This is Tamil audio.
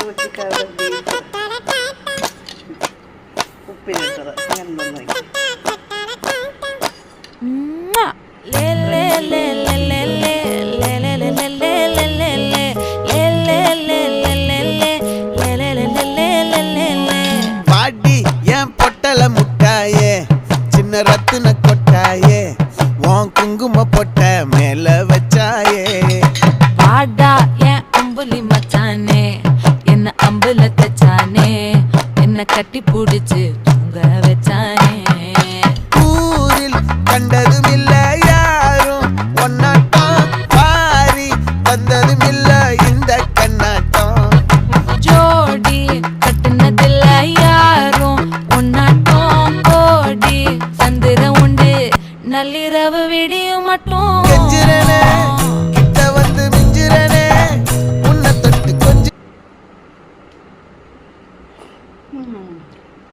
ರುಚಿಕರದ ಬೀಫ್ ಉಪ್ಪಿನ ಥರ ನನ್ನೊಂದಾಗಿ பாடி என் பொட்டல முட்டாயே சின்ன ரத்தின கொட்டாயே உன் குங்கும பொட்ட மேல வச்சாயே வாடா என் அம்புலி மச்சானே என்ன அம்புல தச்சானே என்ன கட்டி புடிச்சு தூங்க வச்சானே ஊரில் கண்டதும் இல்ல யாரும் ஒன்னாட்டம் பாரி தந்ததும் இல்ல இந்த கண்ணாட்டம் ஜோடி கட்டுனதில்ல யாரும் உன்னாட்டம் கோடி சந்திர உண்டு நள்ளிரவு விடியும் மட்டும் கெஞ்சிரனே கிட்ட வந்து மிஞ்சிரனே உன்னை தொட்டு கொஞ்சம்